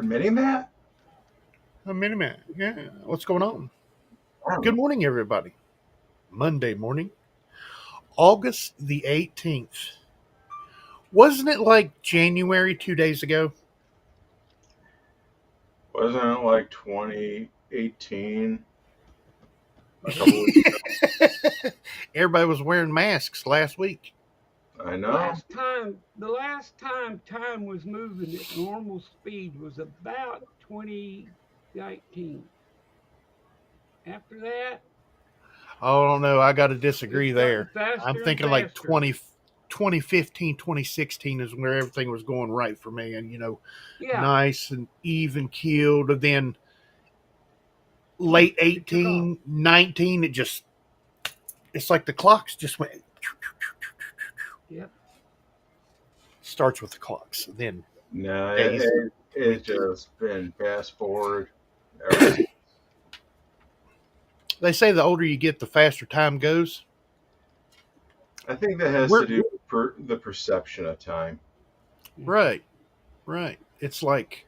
admitting that? A minute. Yeah. What's going on? I don't Good know. morning, everybody. Monday morning, August the 18th. Wasn't it like January 2 days ago? Wasn't it like 2018 a couple weeks ago? Everybody was wearing masks last week. I know. The last time time was moving at normal speed was about 2019. After that, Oh, don't know. I got to it's disagree gotten there. I'm faster and thinking like faster. 2015, 2016 is where everything was going right for me. And, Yeah, nice and even keeled. And then boom, late it took off. 18, 19, it's like the clocks just went, Yep. starts with the clocks. Then No, days, it's weeks. just been fast forward ever since. They say the older you get, the faster time goes. I think that has to We're do with the perception of time. Yeah. right, right. It's like,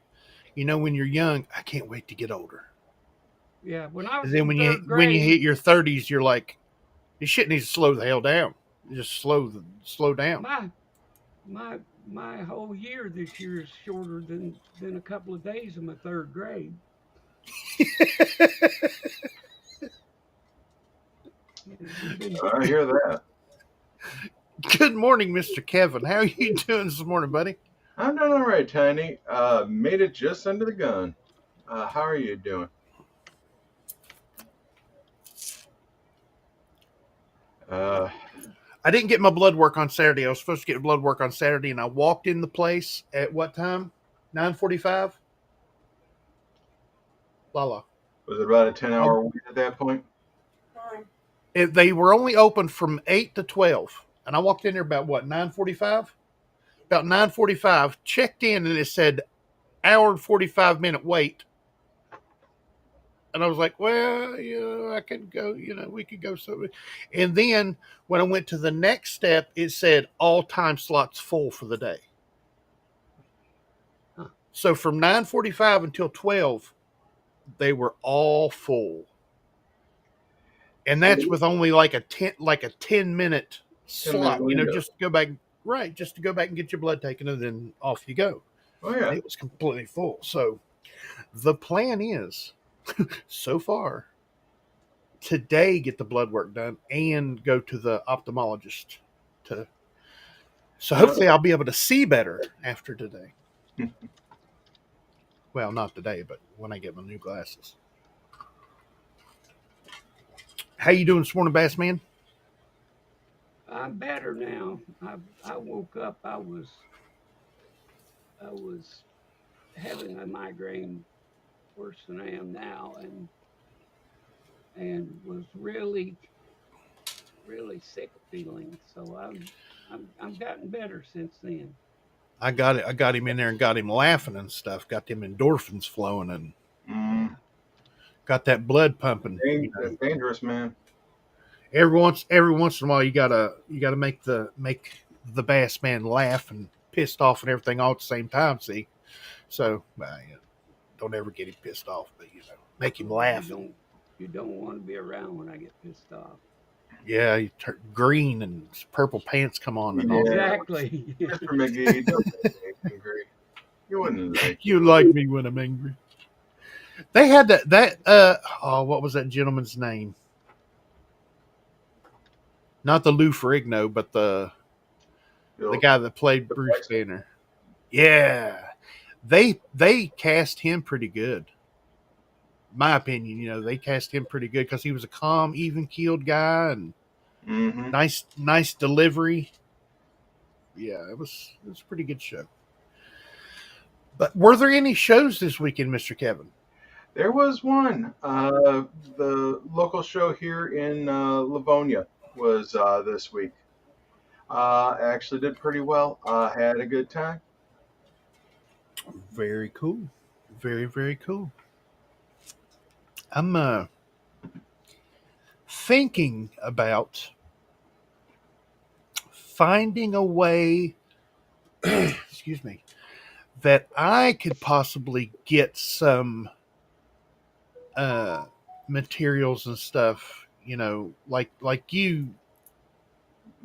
when you're young, I can't wait to get older. Yeah. When I And was then in third when you grade, hit your 30s, you're like, this shit needs to slow the hell down. Just slow down. my my whole year this year is shorter than a couple of days of my third grade. It's been I hear that. Good morning, Mr. Kevin. How are you doing this morning, buddy? I'm doing all right, Tiny. Made it just under the gun. How are you doing? Uh, I didn't get my blood work on Saturday. I was supposed to get blood work on Saturday, and I walked in the place at what time? 9:45. La. was it about a I 10-hour wait at that point? They were only open from 8 to 12, and I walked in there about what 9:45. About 9:45, checked in, and it said hour and 45-minute wait. And I was like, well, I could go. We could go. So, and then when I went to the next step, it said all time slots full for the day. huh. So from 9:45 until 12, they were all full, and See, that's with only like a 10-minute 10-minute slot. window. Just to go back, right? Just to go back and get your blood taken, and then off you go. Oh And yeah. it was completely full. So the plan is, so far, today get the blood work done and go to the ophthalmologist. To So Uh, hopefully I'll be able to see better after today. Well, not today, but when I get my new glasses. How you doing this morning, Bass Man? I'm better now. I woke up. I was having a migraine worse than I am now, and was really sick feeling. So I'm gotten better since then. I got it. I got him in there and got him laughing and stuff. Got them endorphins flowing and mm, Yeah. got that blood pumping. that's dangerous, man. Every once in a while, you gotta make the Bass Man laugh and pissed off and everything all at the same time. See, so don't ever get him pissed off, but make him Well, you laugh. don't you don't want to be around when I get pissed off. Yeah, you turn green and purple pants come on and all. Yeah, Exactly. Mr. McGee, don't make me angry. You wouldn't like You like me when I'm angry. They had what was that gentleman's name? Not the Lou Ferrigno, but the it. guy that played The Bruce Bryson. Banner. Yeah. They cast him pretty good. My opinion, they cast him pretty good because he was a calm, even keeled guy and Mm-hmm. nice delivery. Yeah, it was a pretty good show. But were there any shows this weekend, Mr. Kevin? There was one. The local show here in Livonia was this week. Actually did pretty well. Had a good time. Very cool. Very, very cool. I'm thinking about finding a way, excuse me, that I could possibly get some uh, materials and stuff, like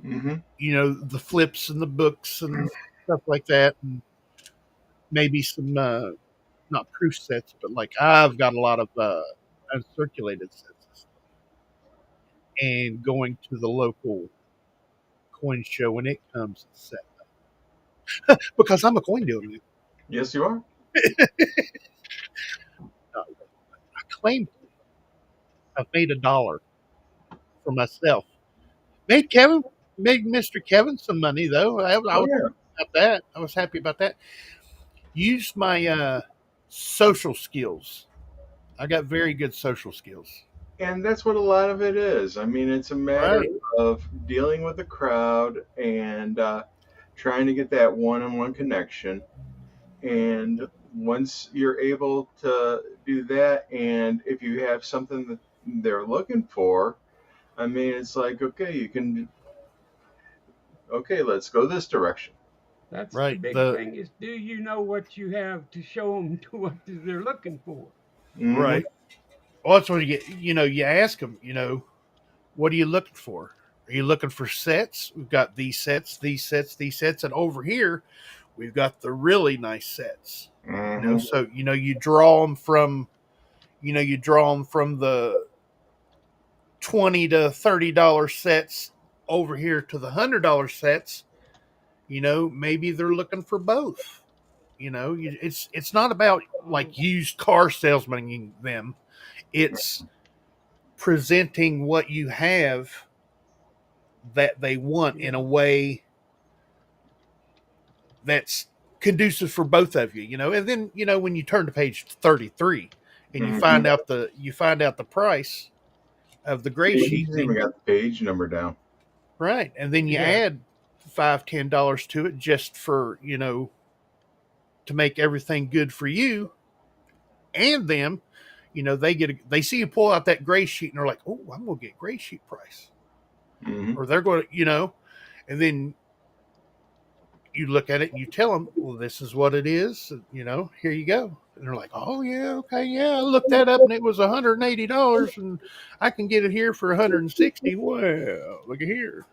Mm-hmm. the flips and the books and stuff like that, and maybe some not proof sets, but like I've got a lot of uncirculated sets, and going to the local coin show when it comes set because I'm a coin dealer. Yes, you are. I claim I've made $1 for myself. Made Mr. Kevin some money though. I Oh was yeah. about that. I was happy about that. Used my social skills. I got very good social skills. And that's what a lot of it is. I mean, it's a matter Right. of dealing with the crowd and trying to get that one-on-one connection. And once you're able to do that, and if you have something that they're looking for, I mean, it's like, okay, okay, let's go this direction. That's the Right. big The thing is, do you know what you have to show them to what they're looking for? Hmm. right. Well, that's when you get. You ask them. What are you looking for? Are you looking for sets? We've got these sets, these sets, these sets, and over here we've got the really nice sets. Hmm. So you draw them from the $20 to $30 sets over here to the $100 sets. Maybe they're looking for both. It's not about Oh, like used car salesmaning them. It's presenting what you have that they want in yeah. a way that's conducive for both of you. And then when you turn to page 33 and you Hmm. find out the price of the gray sheet, He's even then got the page number down. right, and then you Yeah. add $5-10 to it just for to make everything good for you and them. They see you pull out that gray sheet and they're like, oh, I'm gonna get gray sheet price, Hmm. or they're going to and then you look at it and you tell them, well, this is what it is. Here you go. And they're like, oh yeah, okay, yeah. I looked that up and it was $180, and I can get it here for 160. Well, look at here.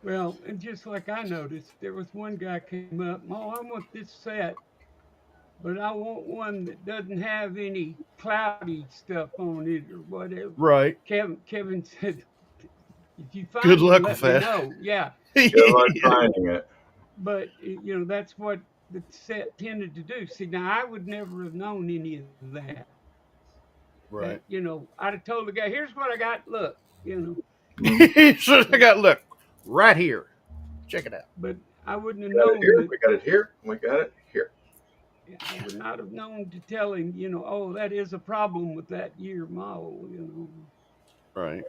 Well, and just like I noticed, there was one guy came up, oh, I want this set, but I want one that doesn't have any cloudy stuff on it or whatever. Right. Kevin said, if you Good find one, luck with let me that. know. Yeah, Good luck finding it. but that's what the set tended to do. See, now I would never have known any of that. That Right. I'd have told the guy, here's what I got. Look, Hmm. So I got look right here. Check it out. but I wouldn't have Got it known here. that. We got it here. We got it here. I would not have known to tell him, oh, that is a problem with that year model. Right.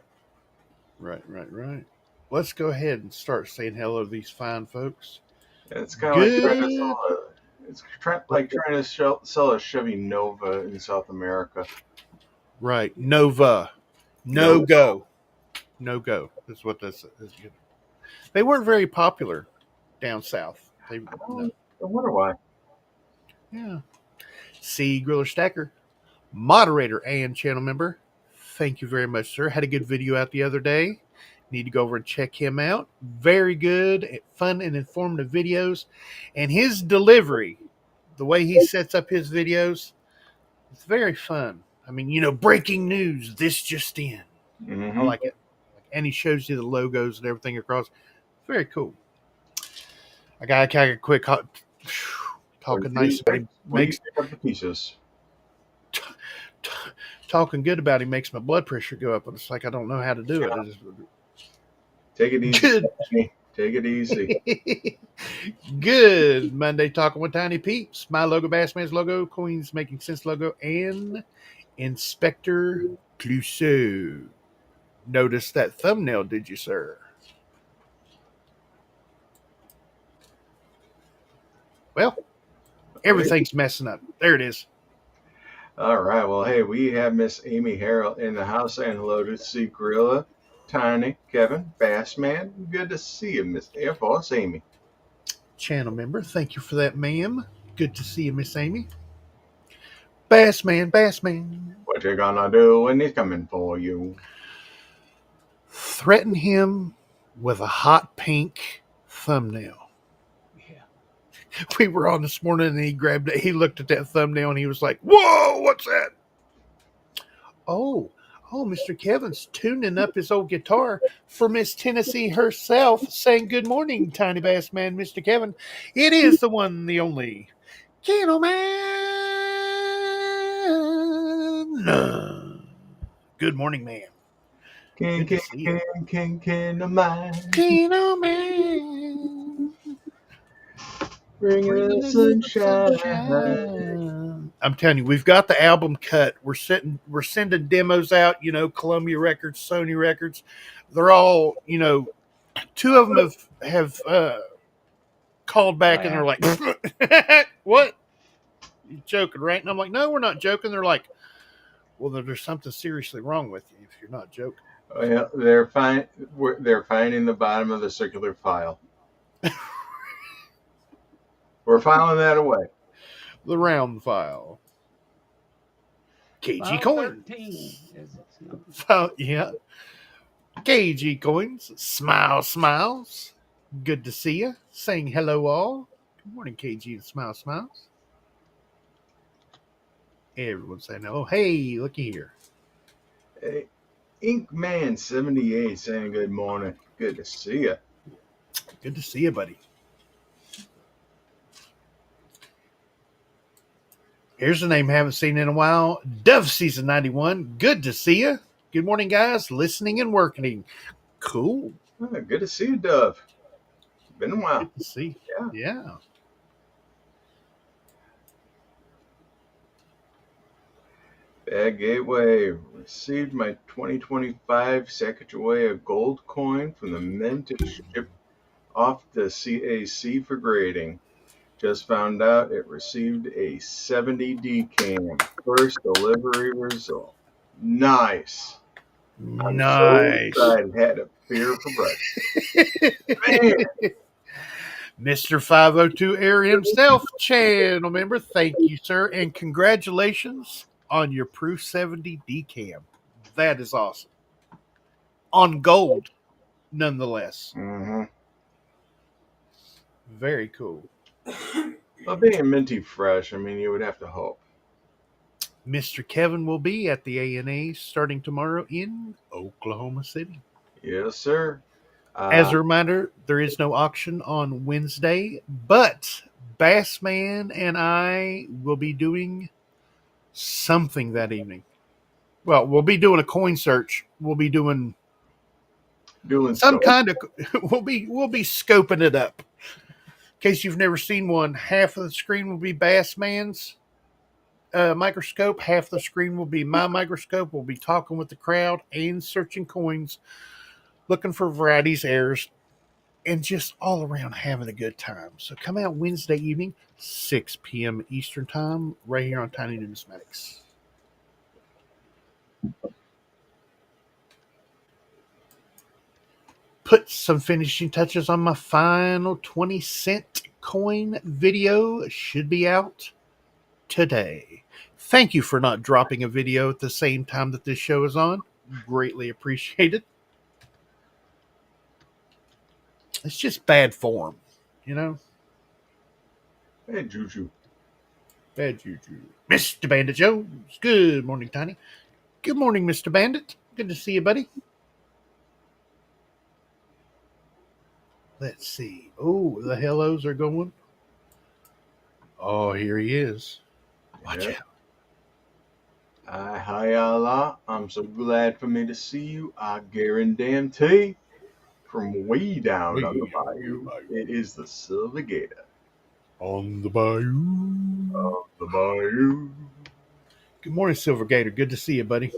Right. Let's go ahead and start saying hello to these fine folks. And it's kind of like trying to Good. sell a. It's like trying to sell a Chevy Nova in South America. Right. Nova. No No. go. No go. That's what this is. They weren't very popular down south. No. I wonder why. Yeah. C. Griller Stacker, moderator and channel member. Thank you very much, sir. Had a good video out the other day. Need to go over and check him out. Very good, fun, and informative videos. And his delivery, the way he sets up his videos, it's very fun. I mean, breaking news, this just in. I Hmm. like it. And he shows you the logos and everything across. Very cool. I got a quick talking nice about him What do you makes think of the pieces? talking good about him makes my blood pressure go up, and it's like I don't know how to do it. Take it easy. Good. Stephanie. Take it easy. Good Monday talking with Tiny Peeps. My logo, Bassman's logo, Coins Making Sense logo, and Inspector Clouseau. Notice that thumbnail, did you, sir? Well, everything's messing up. There it is. All right. Well, hey, we have Miss Amy Harrell in the house, and hello to C Gorilla, Tiny, Kevin, Bassman. Good to see you, Miss Boss Amy. Channel member, thank you for that, ma'am. Good to see you, Miss Amy. Bassman, Bassman. What you gonna do when he's coming for you? Threaten him with a hot pink thumbnail. Yeah. We were on this morning and he grabbed it. He looked at that thumbnail and he was like, "Whoa, what's that?" Oh, Mr. Kevin's tuning up his old guitar for Miss Tennessee herself, saying, "Good morning, Tiny Bass Man, Mr. Kevin. It is the one, the only Keno Man. Good morning, man. King, Good to king, see you. king, king, king of mine. Keno Man. Bring Bringing the us the sunshine. sunshine." I'm telling you, we've got the album cut. We're sending demos out. Columbia Records, Sony Records. They're all, two of them have called back and they're like, "What? You joking, right?" And I'm like, "No, we're not joking." They're like, "Well, there's something seriously wrong with you if you're not joking." Well, they're fine. They're finding the bottom of the circular file. We're filing that away. The round file. KG File Coins. 13, as it's known. Yeah. KG Coins. Smile, smiles. Good to see you. Saying hello, all. Good morning, KG and Smile, smiles. Everyone's saying hello. Hey, looky here. Hey, Inkman 78 saying good morning. Good to see you. Good to see you, buddy. Here's a name I haven't seen in a while. Dove Season 91. Good to see you. Good morning, guys. Listening and working. Cool. Oh, good to see you, Dove. Been a while. Good to see. Yeah. Bad Gateway received my 2025 Sacagawea gold coin from the mint to ship off the CAC for grading. Just found out it received a 70 DCAM. First delivery result. Nice. I'm so excited. Had a beer for breakfast. Man. Mr. 502 Air himself, channel member. Thank you, sir. And congratulations on your Proof 70 DCAM. That is awesome. On gold, nonetheless. Mm-hmm. Very cool. Well, being minty fresh, I mean, you would have to hope. Mr. Kevin will be at the ANA starting tomorrow in Oklahoma City. Yes, sir. As a reminder, there is no auction on Wednesday, but Bassman and I will be doing something that evening. Well, we'll be doing a coin search. We'll be doing some kind of. We'll be scoping it up. In case you've never seen one, half of the screen will be Bassman's microscope. Half the screen will be my microscope. We'll be talking with the crowd and searching coins, looking for varieties, errors, and just all around having a good time. So come out Wednesday evening, 6 p.m. Eastern Time, right here on Tiny Numismatics. Put some finishing touches on my final 20-cent coin video. Should be out today. Thank you for not dropping a video at the same time that this show is on. Greatly appreciated. It's just bad form, you know? Hey, Juju. Bad juju. Mr. Bandit Jones. Good morning, Tiny. Good morning, Mr. Bandit. Good to see you, buddy. Let's see. Oh, the hellos are going. Oh, here he is. Watch out. Hi, Allah. I'm so glad for me to see you. I guarantee from way down on the bayou, it is the Silver Gator. On the bayou. Of the bayou. Good morning, Silver Gator. Good to see you, buddy.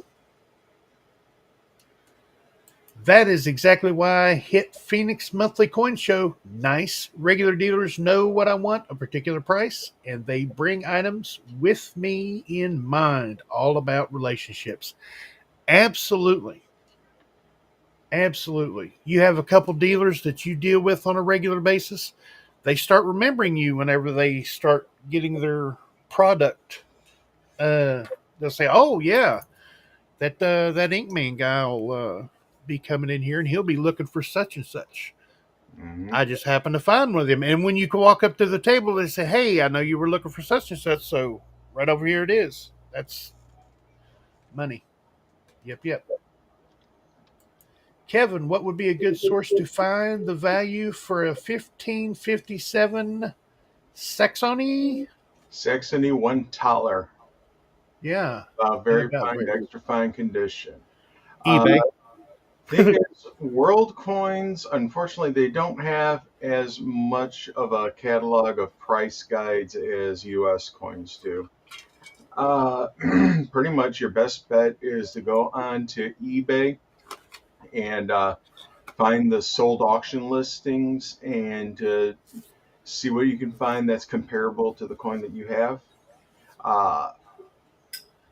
That is exactly why I hit Phoenix Monthly Coin Show. Nice. Regular dealers know what I want, a particular price, and they bring items with me in mind. All about relationships. Absolutely. Absolutely. You have a couple dealers that you deal with on a regular basis. they start remembering you whenever they start getting their product. They'll say, "Oh yeah, that Inkman guy will be coming in here, and he'll be looking for such and such." Hmm. I just happened to find one of them, and when you can walk up to the table, they say, "Hey, I know you were looking for such and such, so right over here it is." That's money. Yep, yep. Kevin, what would be a good source to find the value for a 1557 Saxony? Saxony $1. Yeah, in Very about fine, where? extra fine condition. Uh, eBay. thing is, World Coins, unfortunately, they don't have as much of a catalog of price guides as US coins do. Uh, Pretty much your best bet is to go on to eBay and find the sold auction listings and see what you can find that's comparable to the coin that you have.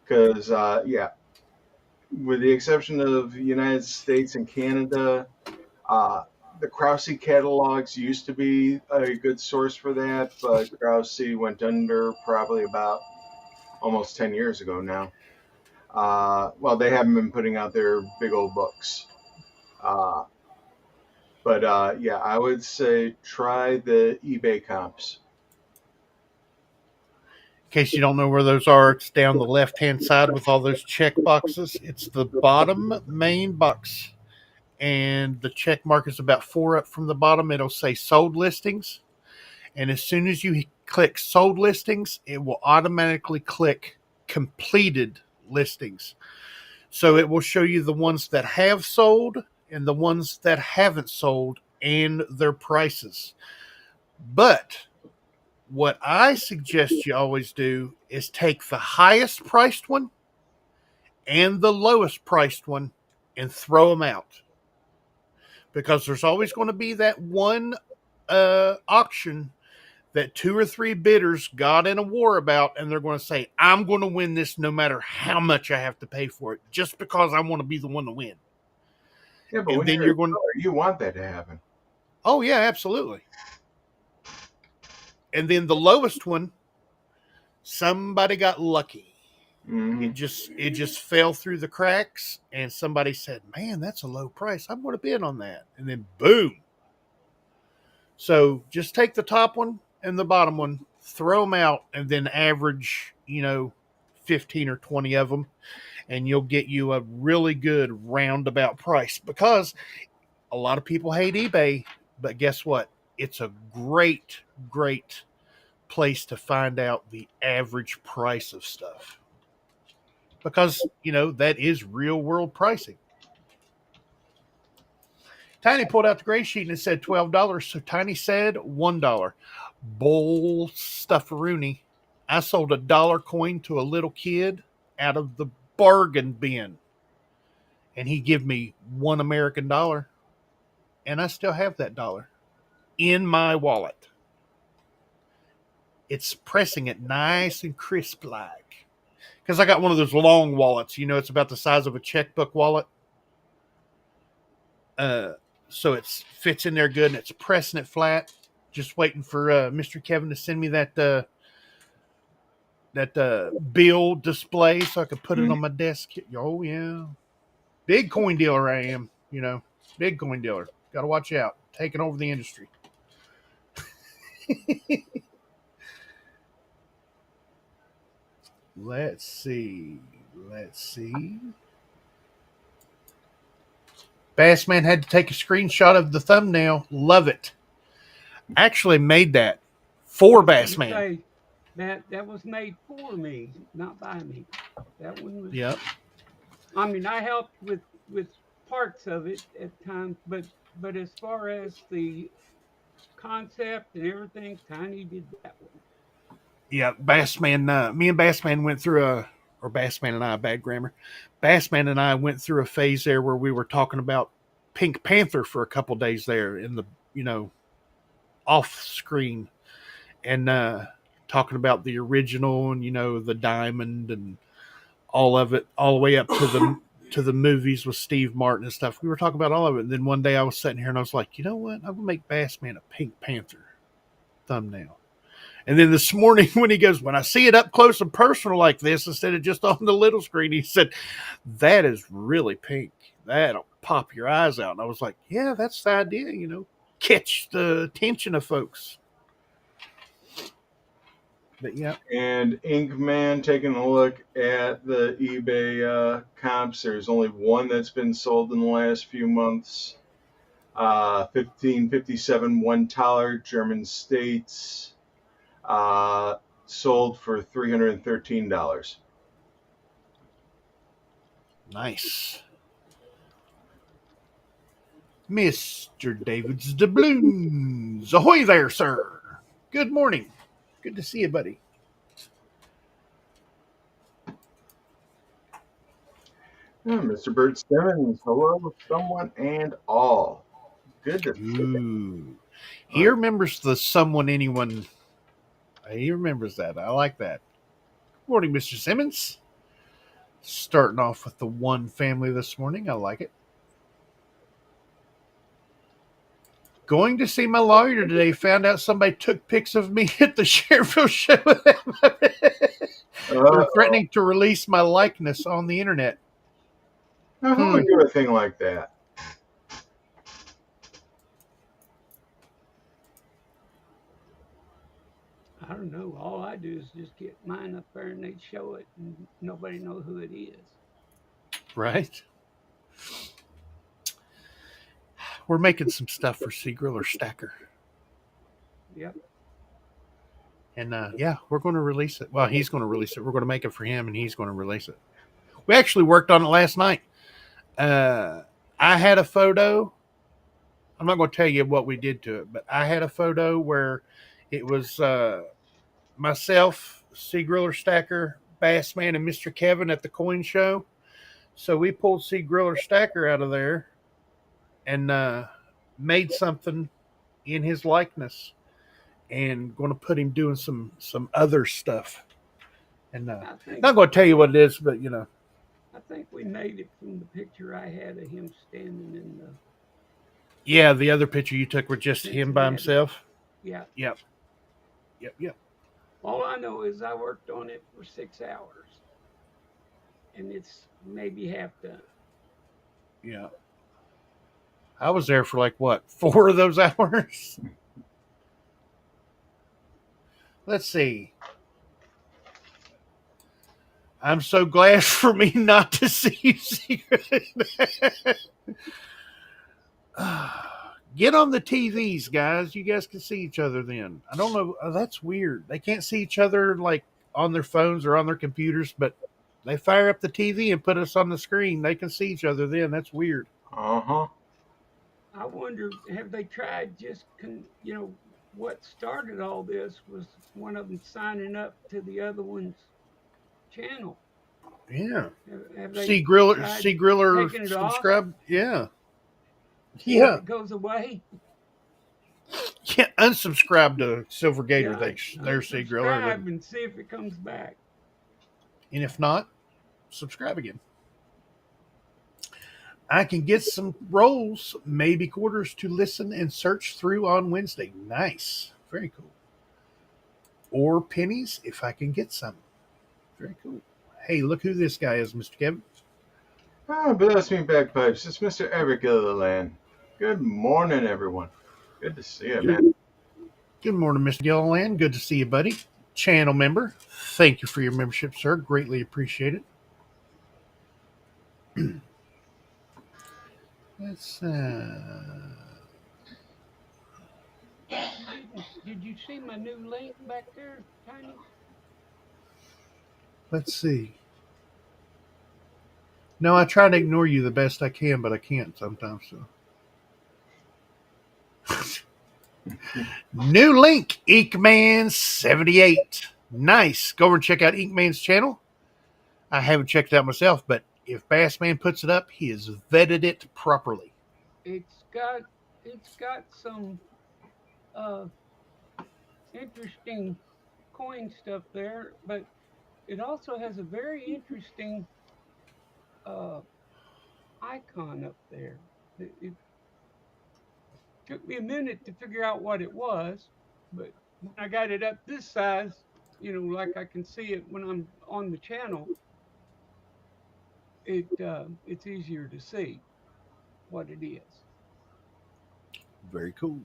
Because, yeah, with the exception of the United States and Canada, uh, the Krause catalogs used to be a good source for that, but Krause went under probably about almost 10 years ago now. Well, they haven't been putting out their big old books. Uh, but yeah, I would say try the eBay comps. In case you don't know where those are, it's down the left hand side with all those check boxes. It's the bottom main box, and the check mark is about four up from the bottom. It'll say sold listings. And as soon as you click sold listings, it will automatically click completed listings. So it will show you the ones that have sold and the ones that haven't sold and their prices. But what I suggest you always do is take the highest priced one and the lowest priced one and throw them out. Because there's always going to be that one auction that two or three bidders got in a war about, and they're going to say, "I'm going to win this no matter how much I have to pay for it, just because I want to be the one to win." Yeah, but And when then you're a you're going, seller, you want that to happen. "Oh yeah, absolutely." And then the lowest one, somebody got lucky. Hmm. It just fell through the cracks, and somebody said, "Man, that's a low price. I'm going to bid on that." And then boom. So just take the top one and the bottom one, throw them out, and then average, 15 or 20 of them, and you'll get you a really good roundabout price. Because a lot of people hate eBay, but guess what? It's a great, great place to find out the average price of stuff. Because, that is real world pricing. Tiny pulled out the gray sheet and it said $12. So Tiny said $1. Bull stufferoonie. I sold $1 coin to a little kid out of the bargain bin. And he gave me $1 American. And I still have that dollar in my wallet. It's pressing it nice and crisp like. Because I got one of those long wallets. It's about the size of a checkbook wallet. So it fits in there good, and it's pressing it flat. Just waiting for Mr. Kevin to send me that bill display so I could put it on my desk. Oh yeah, big coin dealer I am. Big coin dealer. Got to watch out. Taking over the industry. Let's see. Bassman had to take a screenshot of the thumbnail. Love it. Actually made that for Bassman. Say that was made for me, not by me. That one was. Yep. I mean, I helped with parts of it at times, but as far as the concept and everything, Tiny did that one. Yeah, Bassman. Me and Bassman went through or Bassman and I, bad grammar. Bassman and I went through a phase there where we were talking about Pink Panther for a couple days there in the, off screen, and talking about the original and the diamond and all of it, all the way up to the movies with Steve Martin and stuff. We were talking about all of it. And then one day I was sitting here and I was like, you know what? I'm gonna make Bassman a Pink Panther. thumbnail. And then this morning when he goes, when I see it up close and personal like this instead of just on the little screen, he said, that is really pink. That'll pop your eyes out. And I was like, yeah, that's the idea, catch the attention of folks. But yeah. And Inkman, taking a look at the eBay comps, there's only one that's been sold in the last few months. 1557 one taler, German states, sold for $313. Nice. Mr. David's doubloons. Ahoy there, sir. Good morning. Good to see you, buddy. Mr. Bert Simmons, hello, someone and all. Good to see you. Ooh. He remembers the someone, anyone. He remembers that. I like that. Good morning, Mr. Simmons. Starting off with the one family this morning. I like it. Going to see my lawyer today. Found out somebody took pics of me at the Sherville show. They're threatening to release my likeness on the internet. Now, who would do a thing like that? I don't know. All I do is just get mine up there and they show it, and nobody knows who it is. Right? We're making some stuff for Seagriller Stacker. Yep. And yeah, we're going to release it. Well, he's going to release it. We're going to make it for him, and he's going to release it. We actually worked on it last night. I had a photo. I'm not going to tell you what we did to it, but I had a photo where it was myself, Seagriller Stacker, Bassman, and Mr. Kevin at the coin show. So we pulled Seagriller Stacker out of there and made something in his likeness, and going to put him doing some other stuff. And not going to tell you what it is, but I think we made it from the picture I had of him standing in the. Yeah, the other picture you took with just him by himself. Yeah. Yep. All I know is I worked on it for 6 hours, and it's maybe half done. Yeah. I was there for like, what, 4 of those hours? Let's see. I'm so glad for me not to see you. Get on the TVs, guys. You guys can see each other then. I don't know. That's weird. They can't see each other like on their phones or on their computers, but they fire up the TV and put us on the screen. They can see each other then. That's weird. Uh-huh. I wonder, have they tried just, what started all this was one of them signing up to the other one's channel. Yeah. Have they Seagriller subscribe? Yeah. Yeah. It goes away. Yeah, unsubscribe to Silver Gator. Their Seagriller. Subscribe and see if it comes back. And if not, subscribe again. I can get some rolls, maybe quarters to listen and search through on Wednesday. Nice. Very cool. Or pennies if I can get some. Very cool. Hey, look who this guy is, Mr. Kevin. Bless me bagpipes. It's Mr. Eric Gilliland. Good morning, everyone. Good to see you, man. Good morning, Mr. Gilliland. Good to see you, buddy. Channel member. Thank you for your membership, sir. Greatly appreciate it. Let's Did you see my new link back there, Tiny? Let's see. No, I try to ignore you the best I can, but I can't sometimes. So, new link, Eekman78. Nice. Go over and check out Eekman's channel. I haven't checked it out myself, but if Bassman puts it up, he has vetted it properly. It's got some interesting coin stuff there, but it also has a very interesting icon up there. It took me a minute to figure out what it was, but when I got it up this size, like I can see it when I'm on the channel, it's easier to see what it is. Very cool.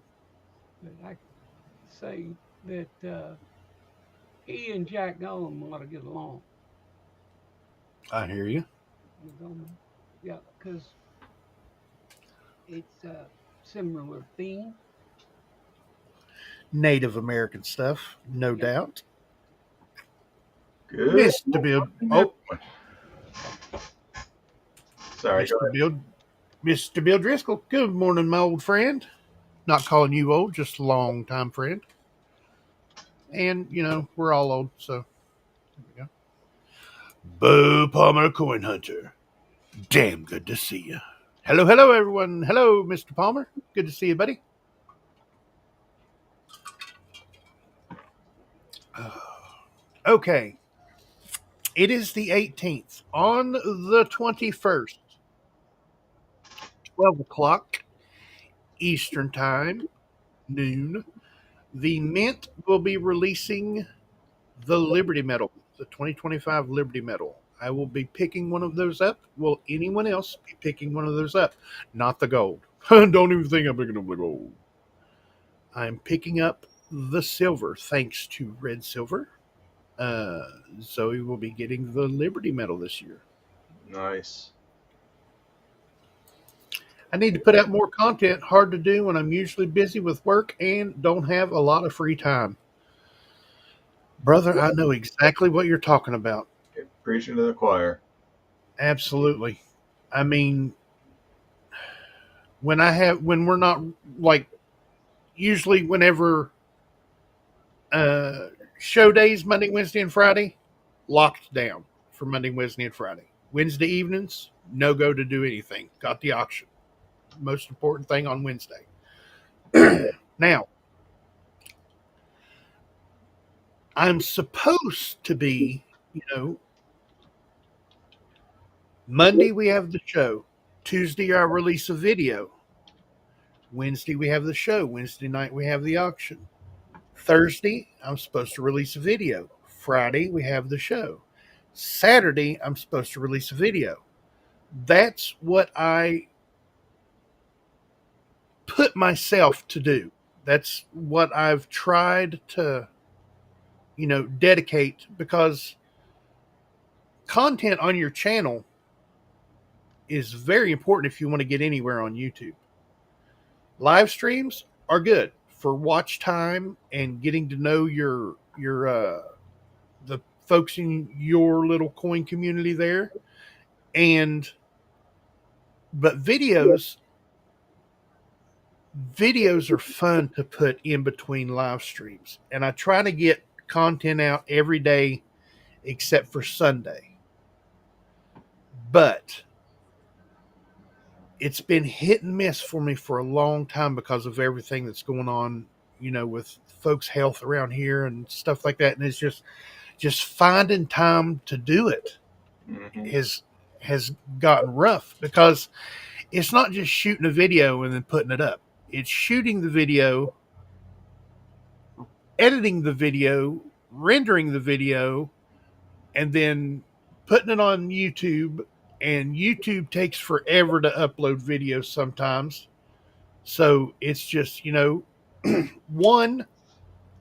But I say that he and Jack Gollum ought to get along. I hear you. Yeah, because it's a similar theme. Native American stuff, no Yep. doubt. Good. Mr. Bill. Oh, Oh, sorry. Go Mr. Bill. Mr. Bill Driscoll. Good morning, my old friend. Not calling you old, just a long time friend. And, we're all old, so there we go. Bo Palmer Coin Hunter. Damn good to see you. Hello, hello, everyone. Hello, Mr. Palmer. Good to see you, buddy. Okay. It is the 18th. On the 21st, 12 o'clock Eastern Time, noon, the Mint will be releasing the Liberty Medal, the 2025 Liberty Medal. I will be picking one of those up. Will anyone else be picking one of those up? Not the gold. Don't even think I'm picking up the gold. I'm picking up the silver, thanks to Red Silver. Zoey will be getting the Liberty Medal this year. Nice. I need to put out more content. Hard to do when I'm usually busy with work and don't have a lot of free time. Brother, I know exactly what you're talking about. Preaching to the choir. Absolutely. I mean, when we're not like usually whenever show days, Monday, Wednesday, and Friday, locked down for Monday, Wednesday, and Friday. Wednesday evenings, no go to do anything. Got the auction. Most important thing on Wednesday. Now, I'm supposed to be, Monday we have the show. Tuesday I release a video. Wednesday we have the show. Wednesday night we have the auction. Thursday I'm supposed to release a video. Friday we have the show. Saturday I'm supposed to release a video. That's what I put myself to do. That's what I've tried to, dedicate, because content on your channel is very important if you want to get anywhere on YouTube. Live streams are good for watch time and getting to know your the folks in your little coin community there. But videos are fun to put in between live streams, and I try to get content out every day except for Sunday. But it's been hit and miss for me for a long time because of everything that's going on, with folks' health around here and stuff like that. And it's just finding time to do it has gotten rough, because it's not just shooting a video and then putting it up. It's shooting the video, editing the video, rendering the video, and then putting it on YouTube. And YouTube takes forever to upload videos sometimes. So it's just, one,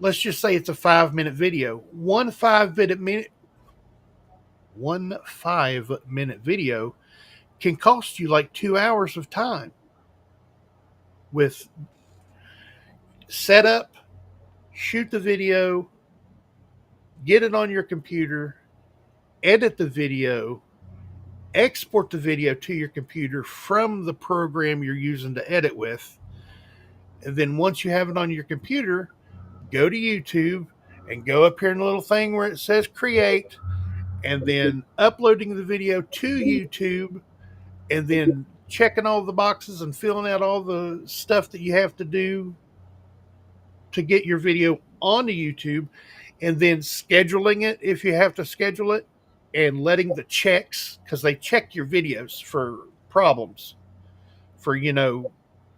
let's just say it's a 5-minute video. One 5-minute video can cost you like 2 hours of time with setup, shoot the video, get it on your computer, edit the video, export the video to your computer from the program you're using to edit with. And then once you have it on your computer, go to YouTube and go up here in the little thing where it says create, and then uploading the video to YouTube, and then checking all the boxes and filling out all the stuff that you have to do to get your video onto YouTube, and then scheduling it if you have to schedule it, and letting the checks, because they check your videos for problems, for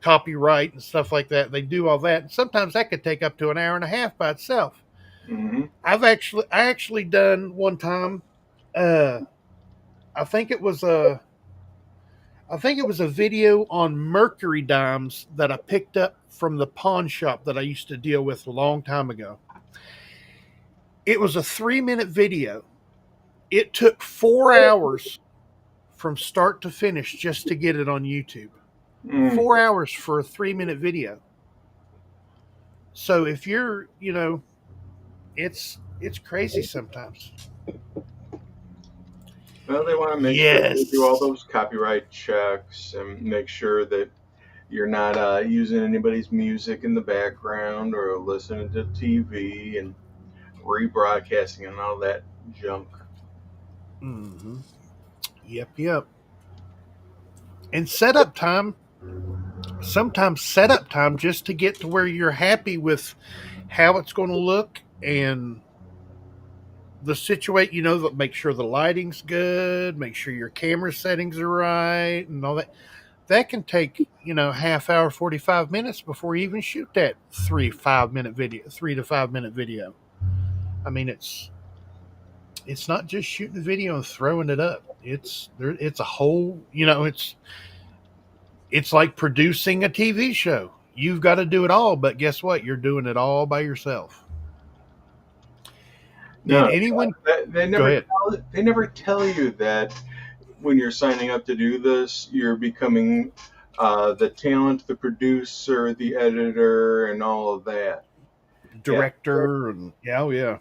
copyright and stuff like that. They do all that. And sometimes that could take up to an hour and a half by itself. Mm-hmm. I actually done one time. Uh, I think it was a I think it was a video on mercury dimes that I picked up from the pawn shop that I used to deal with a long time ago. It was a 3-minute video. It took 4 hours from start to finish just to get it on YouTube. Mm. 4 hours for a 3-minute video. So if you're, it's crazy sometimes. Well, they want to make sure they do all Yes. those copyright checks and make sure that you're not using anybody's music in the background or listening to TV and rebroadcasting and all that junk. Mm-hmm. Yep. And setup time, sometimes setup time just to get to where you're happy with how it's going to look and the situation, make sure the lighting's good, make sure your camera settings are right and all that. That can take, half hour, 45 minutes before you even shoot that 3 to 5 minute video. I mean, it's not just shooting a video and throwing it up. It's a whole, it's like producing a TV show. You've got to do it all, but guess what? You're doing it all by yourself. Did No, anyone they go never ahead? they never tell you that when you're signing up to do this, you're becoming the talent, the producer, the editor, and all of that. Yeah, Director and yeah.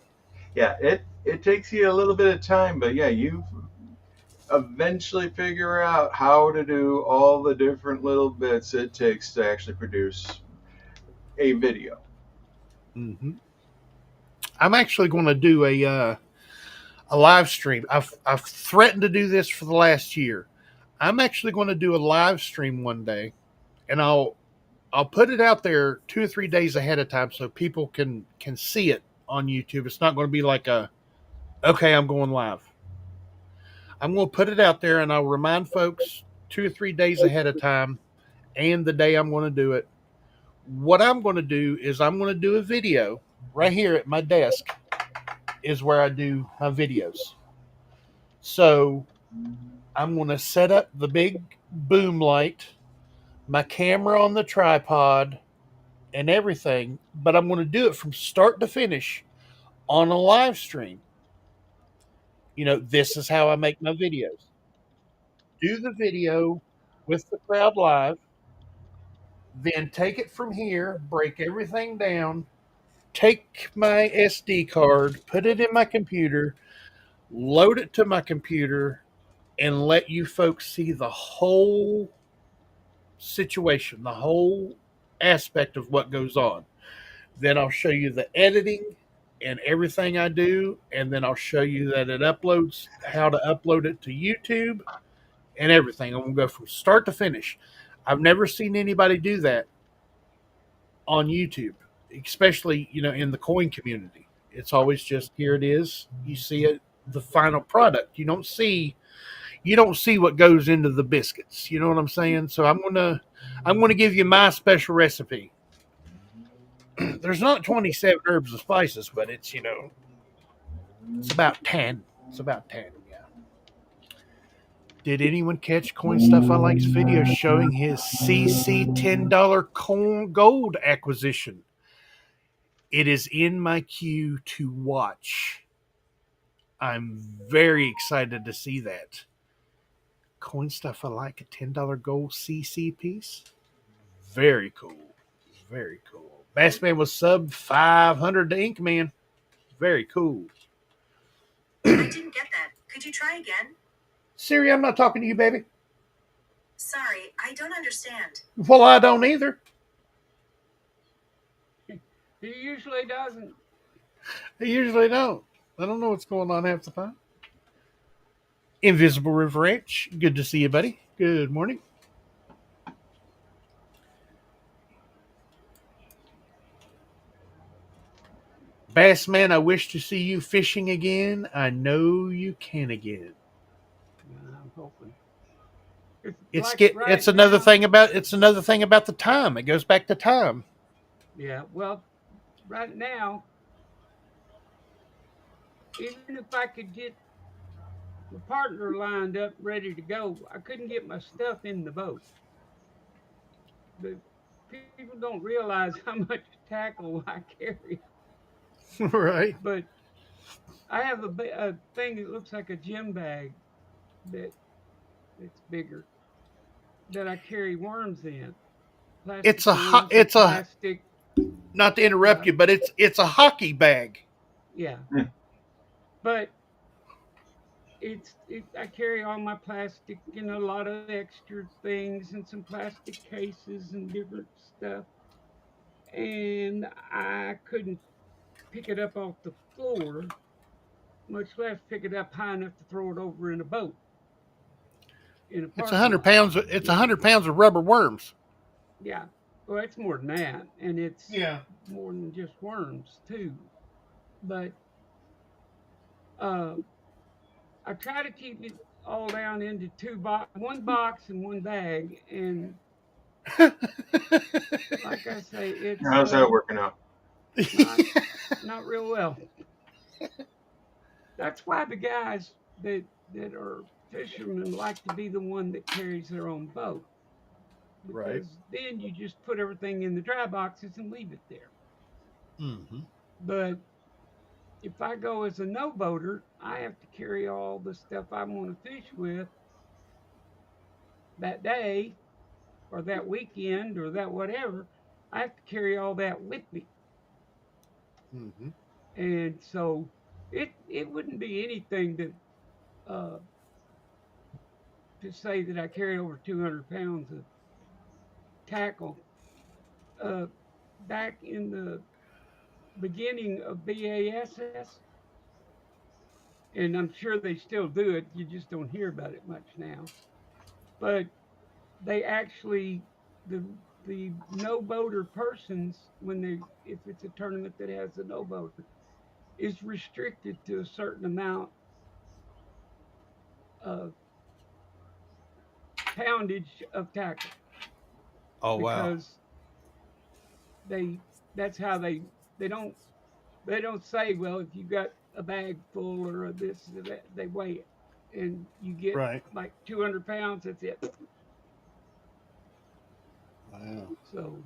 yeah. It takes you a little bit of time, but yeah, you eventually figure out how to do all the different little bits it takes to actually produce a video. Hmm. I'm actually going to do a live stream. I've threatened to do this for the last year. I'm actually going to do a live stream one day, and I'll put it out there 2 or 3 days ahead of time so people can see it on YouTube. It's not going to be like okay, I'm going live. I'm going to put it out there and I'll remind folks 2 or 3 days ahead of time and the day I'm going to do it. What I'm going to do is I'm going to do a video right here at my desk is where I do my videos. So I'm going to set up the big boom light, my camera on the tripod, and everything, but I'm going to do it from start to finish on a live stream. This is how I make my videos. Do the video with the crowd live, then take it from here, break everything down, take my SD card, put it in my computer, load it to my computer, and let you folks see the whole situation, the whole aspect of what goes on. Then I'll show you the editing and everything I do, and then I'll show you that it uploads, how to upload it to YouTube and everything. I'm going to go from start to finish. I've never seen anybody do that on YouTube, especially, in the coin community. It's always just here it is. You see it, the final product. You don't see what goes into the biscuits. You know what I'm saying? So I'm gonna give you my special recipe. There's not 27 herbs and spices, but it's about 10. It's about 10. Yeah. Did anyone catch Coin Stuff I Like's video showing his CC $10 coin gold acquisition? It is in my queue to watch. I'm very excited to see that. Coin Stuff I Like, a $10 gold CC piece. Very cool. Very cool. Bassman was sub 500 to Inkman. Very cool. I didn't get that. Could you try again? Siri, I'm not talking to you, baby. Sorry, I don't understand. Well, I don't either. He usually doesn't. I usually don't. I don't know what's going on half the time. Invisible River Ranch. Good to see you, buddy. Good morning. Bassman, I wish to see you fishing again. I know you can again. Yeah, I'm hoping. Right Another now. thing about the time. It goes back to time. Yeah, well, right now, even if I could get my partner lined up, ready to go, I couldn't get my stuff in the boat. But people don't realize how much tackle I carry. Right. But I have a thing that looks like a gym bag that it's bigger that I carry worms in. Plastic worms or It's a plastic. not to interrupt Uh, you, but it's a hockey bag. yeah, Hmm. but I carry all my plastic and a lot of extra things and some plastic cases and different stuff. And I couldn't pick it up off the floor, much less pick it up high enough to throw it over in a boat in a It's parking lot. 100 pounds. It's You know, 100 pounds of rubber worms. yeah. Well, it's more than that, and it's Yeah. more than just worms too. But uh, I try to keep it all down into one box and one bag, and like I say, it's How's that working out? not not real well. That's why the guys that are fishermen like to be the one that carries their own boat, Right. because then you just put everything in the dry boxes and leave it there. Hmm. But if I go as a no boater, I have to carry all the stuff I want to fish with that day or that weekend or that whatever. I have to carry all that with me. Hmm. And so it wouldn't be anything uh, to say that I carry over 200 pounds of tackle. Uh, Back in the beginning of BASS, and I'm sure they still do it, you just don't hear about it much now. But they actually, the the no boater persons, when they, if it's a tournament that has a no boater, is restricted to a certain amount of poundage of tackle, Oh wow. because they that's how they don't they don't say, well, if you got a bag full or a this or that, they weigh it, and you get Right. like 200 pounds. That's it. Wow. So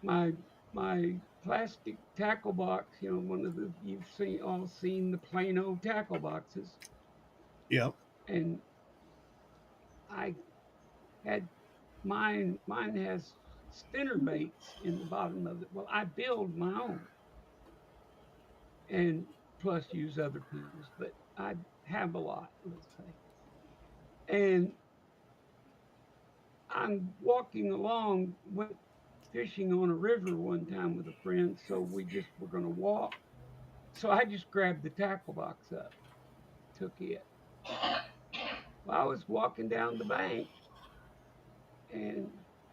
my my plastic tackle box, one of the you've seen the plain old tackle boxes, Yep. and I had mine has spinner baits in the bottom of it. Well, I build my own and plus use other people's, but I have a lot, let's say. And I'm walking along, went fishing on a river one time with a friend, so we just were going to walk. So I just grabbed the tackle box up, took it. Well, I was walking down the bank, and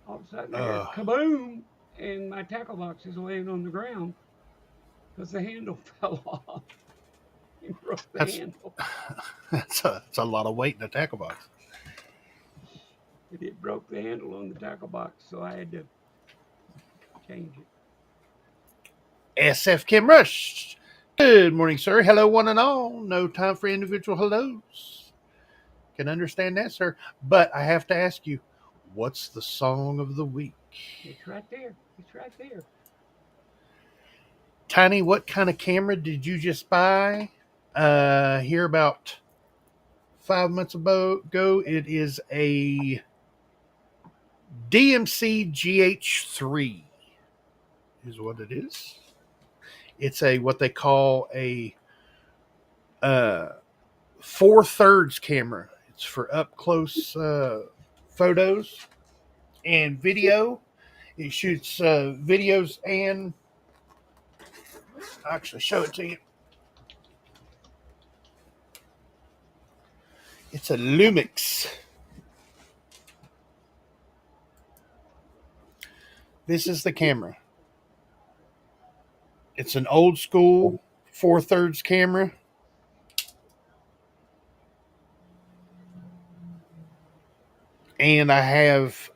all of a sudden I heard Uh, kaboom, and my tackle box is laying on the ground because the handle fell off and broke the that's handle. that's a lot of weight in a tackle box. It broke the handle on the tackle box, so I had to change it. SF Kim Rush. Good morning, sir. Hello, one and all. No time for individual hellos. Can understand that, sir. But I have to ask you, what's the song of the week? It's right there. It's right there. Tiny, what kind of camera did you just buy? Here about 5 months ago. It is a DMC GH3 is what it is. It's a what they call a uh, 4/3 camera. It's for up close photos and video. It shoots videos and I'll actually show it to you. It's a Lumix. This is the camera. It's an old school 4/3 camera. and I have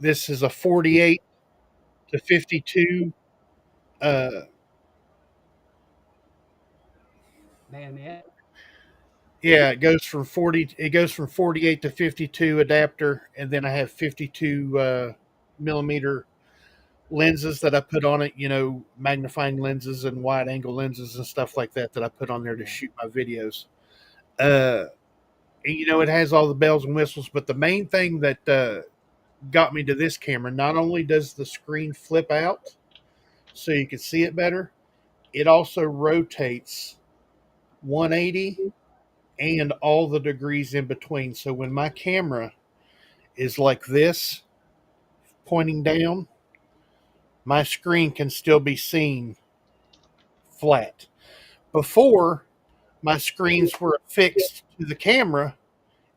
this is a 48 to 52. Uh, bayonet. yeah, it goes from 40. It goes from 48 to 52 adapter, and then I have 52 millimeter lenses that I put on it. You know, magnifying lenses and wide angle lenses and stuff like that that I put on there to Yeah. shoot my videos. Uh, and, you know, it has all the bells and whistles, but the main thing that got me to this camera, not only does the screen flip out so you can see it better, it also rotates 180 and all the degrees in between. So when my camera is like this, pointing down, my screen can still be seen flat. Before, my screens were affixed to the camera,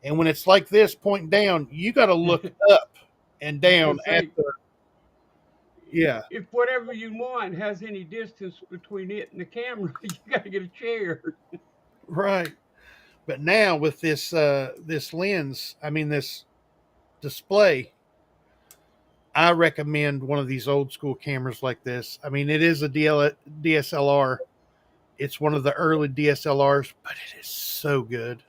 and when it's like this, pointing down, you got to look up and I was down gonna at say, the, yeah, if whatever you want has any distance between it and the camera, you got to get a chair. right. But now with this lens, I mean this display, I recommend one of these old school cameras like this. I mean, it is a DSLR. It's one of the early DSLRs, but it is so good.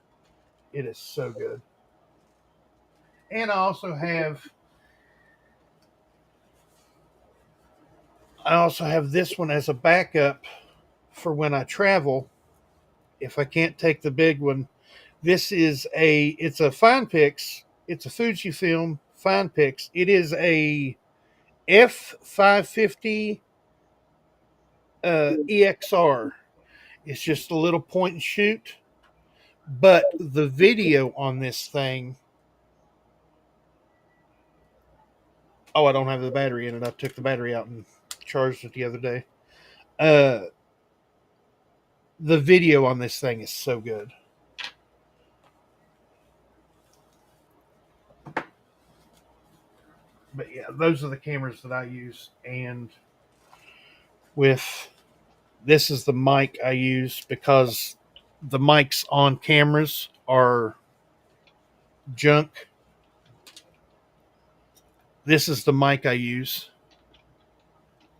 It is so good. And I also have this one as a backup for when I travel. If I can't take the big one, it's a Fine Pix. It's a Fujifilm Fine Pix. It is a F550 EXR. It's just a little point and shoot, but the video on this thing. Oh, I don't have the battery in it. I took the battery out and charged it the other day. Uh, the video on this thing is so good. But yeah, those are the cameras that I use, and with this is the mic I use because the mics on cameras are junk. This is the mic I use.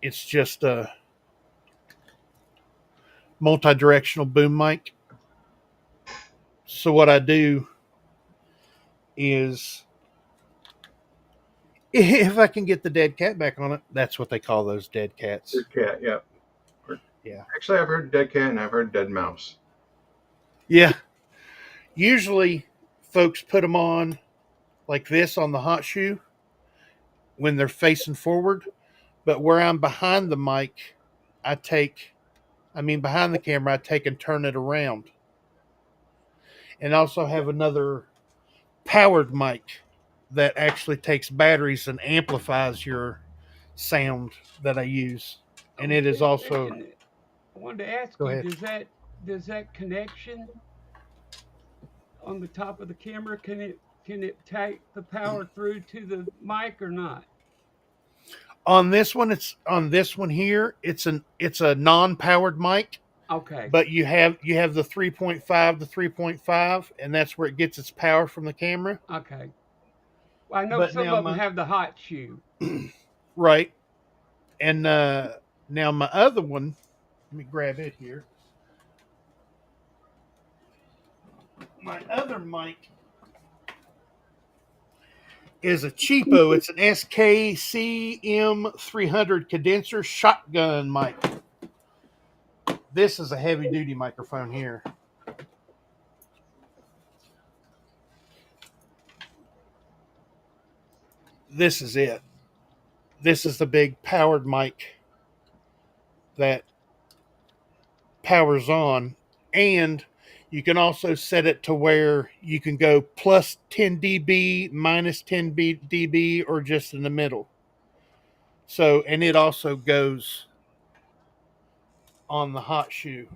It's just a multi-directional boom mic. So what I do is if I can get the dead cat back on it, that's what they call those dead cats. Dead cat, yeah. Yeah. Actually, I've heard dead cat and I've heard dead mouse. Yeah. Usually folks put them on like this on the hot shoe when they're facing forward, but where I'm behind the mic, I take behind the camera, I take and turn it around. And also have another powered mic that actually takes batteries and amplifies your sound that I use. I And was it is just also, thinking, I wanted to ask go you, ahead. does that connection on the top of the camera, can it take the power through to the mic or not? On this one, it's on this one here. It's a non-powered mic, Okay, but you have the 3.5 to 3.5, and that's where it gets its power from the camera. okay. Well, I know But some now of them my have the hot shoe. right, and now my other one, let me grab it here. My other mic is a cheapo. It's an SKCM 300 condenser shotgun mic. This is a heavy duty microphone here. This is it. This is the big powered mic that powers on, and you can also set it to where you can go plus 10 dB, minus 10 dB, or just in the middle. So, and it also goes on the hot shoe.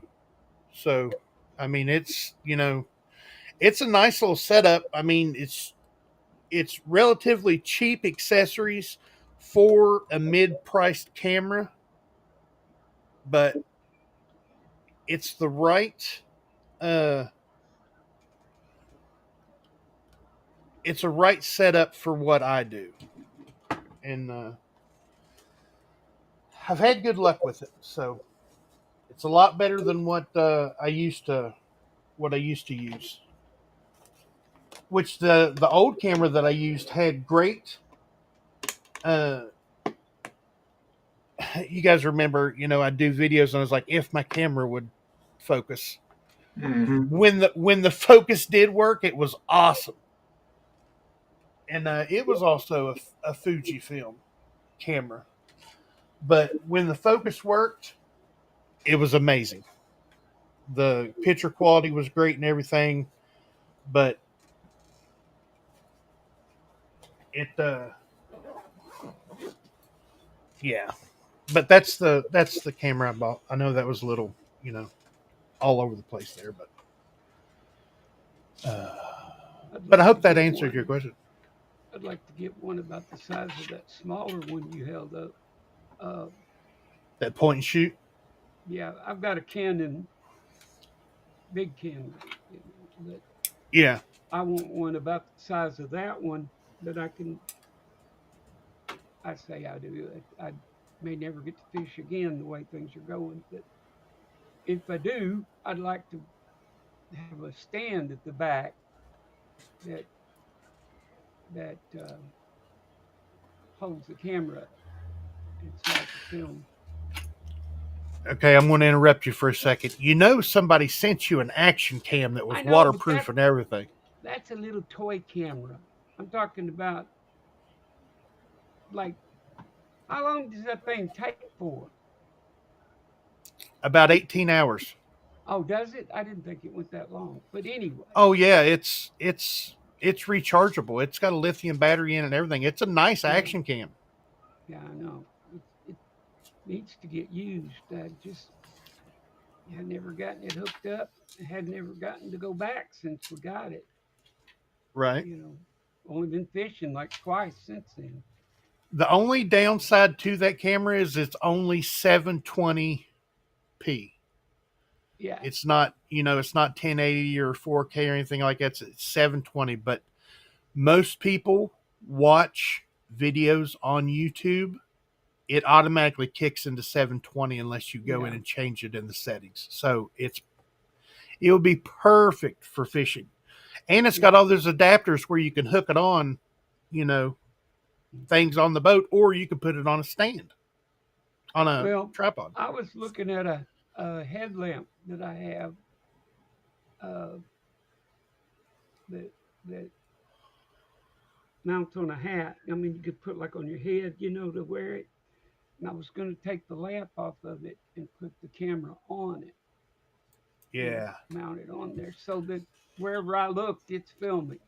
So, I mean, it's a nice little setup. I mean, it's relatively cheap accessories for a mid-priced camera, but it's the right uh it's a right setup for what I do, and I've had good luck with it. So it's a lot better than what I used to use. Which the old camera that I used had great. Uh, you guys remember, I do videos and I was like, if my camera would focus. Mm-hmm. When the focus did work, it was awesome, and it was also a Fujifilm camera. But when the focus worked, it was amazing. The picture quality was great and everything, but it yeah. But that's the camera I bought. I know that was a little, all over the place there, I'd but I like to hope that get answered your one. question. I'd like to get one about the size of that smaller one you held up. Uh, That point and shoot. yeah, I've got a Canon, big camera, but Yeah. I want one about the size of that one that I can. I say I do. I may never get to fish again the way things are going, but if I do, I'd like to have a stand at the back that that holds the camera up. It's like a film. Okay, I'm going to interrupt you for a second. Somebody sent you an action cam that I was know, but waterproof and everything. that's a little toy camera. I'm talking about like how long does that thing take for? About 18 hours. Oh, does it? I didn't think it went that long. But anyway, Oh yeah, it's rechargeable. It's got a lithium battery in it and everything. It's a nice yeah, action cam. yeah, I know. It needs to get used. I just had never gotten it hooked up. I had never gotten to go back since we got it. Right. You know, only been fishing like twice since then. The only downside to that camera is it's only 720p. Yeah, It's not 1080 or 4K or anything like that. It's 720, but most people watch videos on YouTube, it automatically kicks into 720 unless you go in yeah, and change it in the settings. So it will be perfect for fishing. And it's yeah. got all those adapters where you can hook it on, you know, things on the boat, or you can put it on a stand, on a Well, tripod. I was looking at a headlamp that I have uh, that that mounts on a hat. I mean, you could put like on your head, to wear it. And I was going to take the lamp off of it and put the camera on it and Yeah. mount it on there so that wherever I looked, it's filming.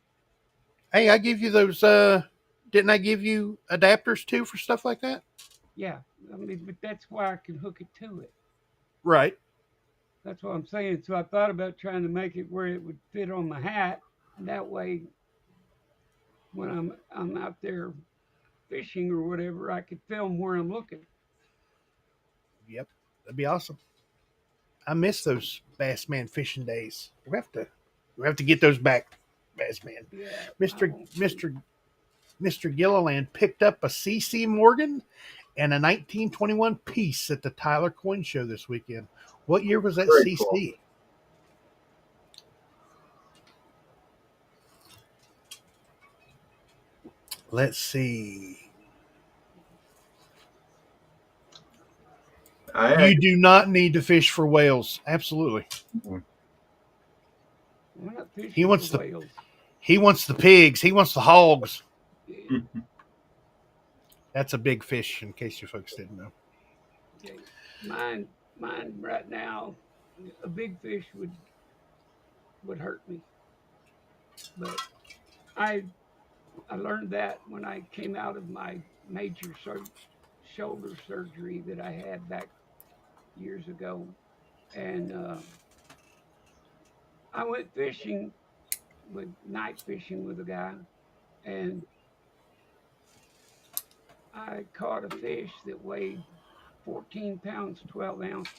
Hey, I give you those. Didn't I give you adapters too for stuff like that? Yeah, I mean, but that's why I can hook it to it. Right. That's what I'm saying. So I thought about trying to make it where it would fit on my hat. And that way, when I'm out there fishing or whatever, I could film where I'm looking. Yep. That'd be awesome. I miss those Bass Man fishing days. We have to get those back, Bass Man. Yeah, I Mister want to. Mister Mister Gilliland picked up a CC Morgan and a 1921 piece at the Tyler Coin Show this weekend. What year was that Very cool. CC? Let's see. I You do not need to fish for whales. Absolutely. We're not He fishing for wants the whales. he wants the pigs. He wants the hogs. Yeah, That's a big fish, in case you folks didn't know. okay. Mine right now, a big fish would hurt me. But I I learned that when I came out of my major shoulder surgery that I had back years ago, and I went fishing with night fishing with a guy, and I caught a fish that weighed 14 pounds 12 ounces.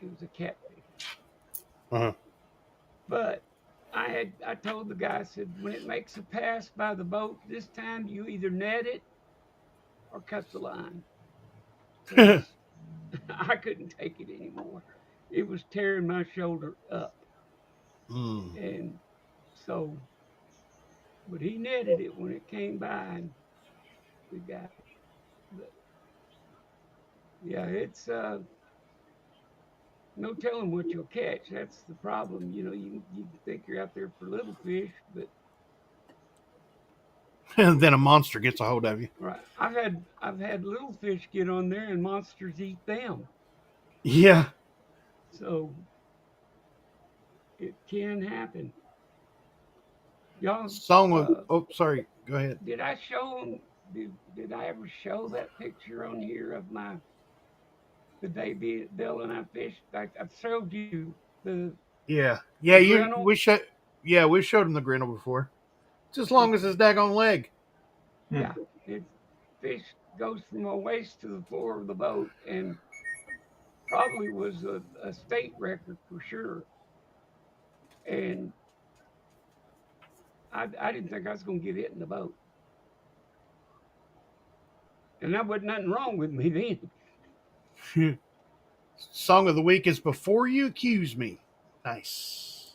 It was a catfish, Uh-huh. but I told the guy, I said, when it makes a pass by the boat, this time you either net it or cut the line, because I couldn't take it anymore. It was tearing my shoulder up. Mm. And so, but he netted it when it came by, and we got it. But yeah, it's no telling what you'll catch. That's the problem. You think you're out there for little fish, but And then a monster gets a hold of you. right. I've had little fish get on there and monsters eat them. Yeah. So it can happen. Y'all, Song of, oh, sorry. Go ahead. did I show 'em- did I ever show that picture on here of the day Bill and I fished? I've showed you Yeah. the Yeah, grinnell. we showed him the grinnell before. Just as long It, as his daggone leg. Hmm. yeah, it fish goes from my waist to the floor of the boat, and probably was a state record for sure. And I didn't think I was going to get hit in the boat, and that wasn't nothing wrong with me then. Song of the week is Before You Accuse Me. Nice.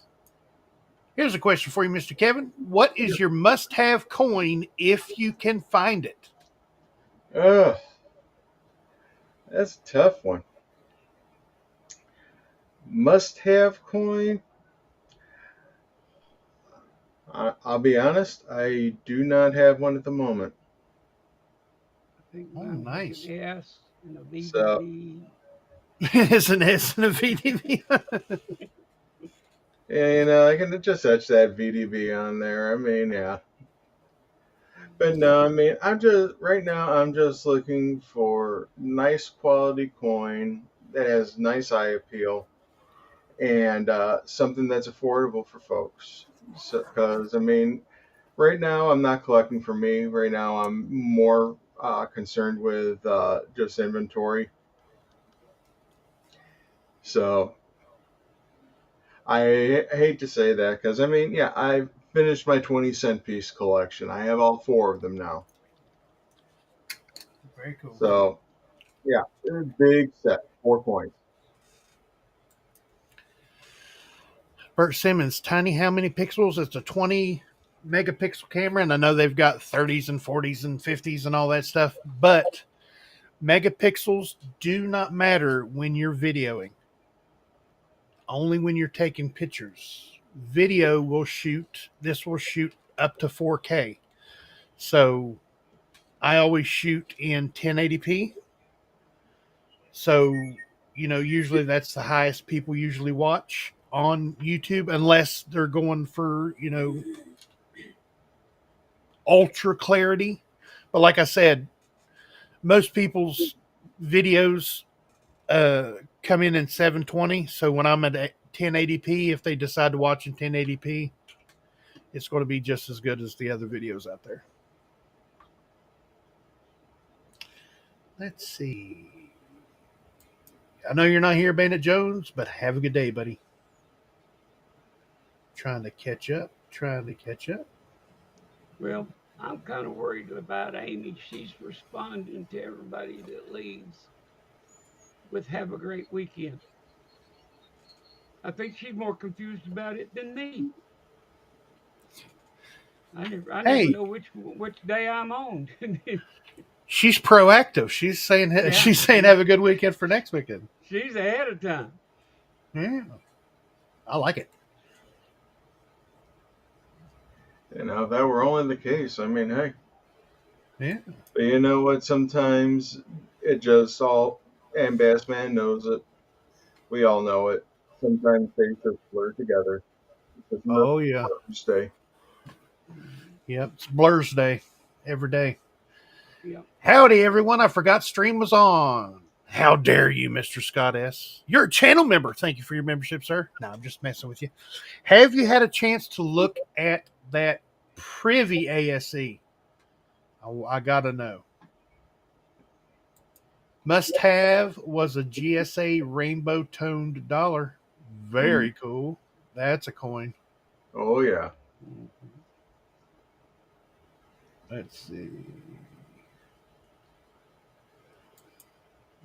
Here's a question for you, Mr. Kevin. What is your must have coin if you can find it? Ugh, that's a tough one. Must have coin? I'll be honest, I do not have one at the moment. I think Oh, mine was nice. an S and a So, VDB. It's an S and a VDV. and I can just etch that VDB on there. I mean, yeah. But no, I mean, right now, I'm just looking for nice quality coin that has nice eye appeal and something that's affordable for folks. Because, I mean, right now, I'm not collecting for me. Right now, I'm more concerned with just inventory. So I hate to say that because, I mean, yeah, I've finished my 20-cent piece collection. I have all four of them now. Very cool. So, yeah, they're a big set, 4 coins. Bert Simmons, tiny how many pixels? It's a 20 megapixel camera, and I know they've got 30s and 40s and 50s and all that stuff, but megapixels do not matter when you're videoing, only when you're taking pictures. Video will shoot, this will shoot up to 4K. So I always shoot in 1080p. So, usually that's the highest people usually watch on YouTube, unless they're going for, ultra clarity. But like I said, most people's videos come in 720. So when I'm at 1080p, if they decide to watch in 1080p, it's going to be just as good as the other videos out there. Let's see. I know you're not here, Bandit Jones, but have a good day, buddy. Trying to catch up. Well, I'm kind of worried about Amy. She's responding to everybody that leaves with "Have a great weekend." I think she's more confused about it than me. I never Hey, know which day I'm on. she's proactive. She's saying Yeah, have a good weekend for next weekend. she's ahead of time. Yeah, I like it. If that were only the case, I mean, hey. Yeah. But you know what? Sometimes it just all, and Bassman knows it. We all know it. Sometimes they just blur together. It's another Oh yeah. Thursday. Yep. It's Blur's Day every day. Yeah. Howdy, everyone. I forgot stream was on. How dare you, Mr. Scott S. You're a channel member. Thank you for your membership, sir. No, I'm just messing with you. Have you had a chance to look at that Privy ASE? I gotta know. Must have was a GSA rainbow toned dollar. Mm. Very cool. That's a coin. Oh yeah. Mhm. Let's see.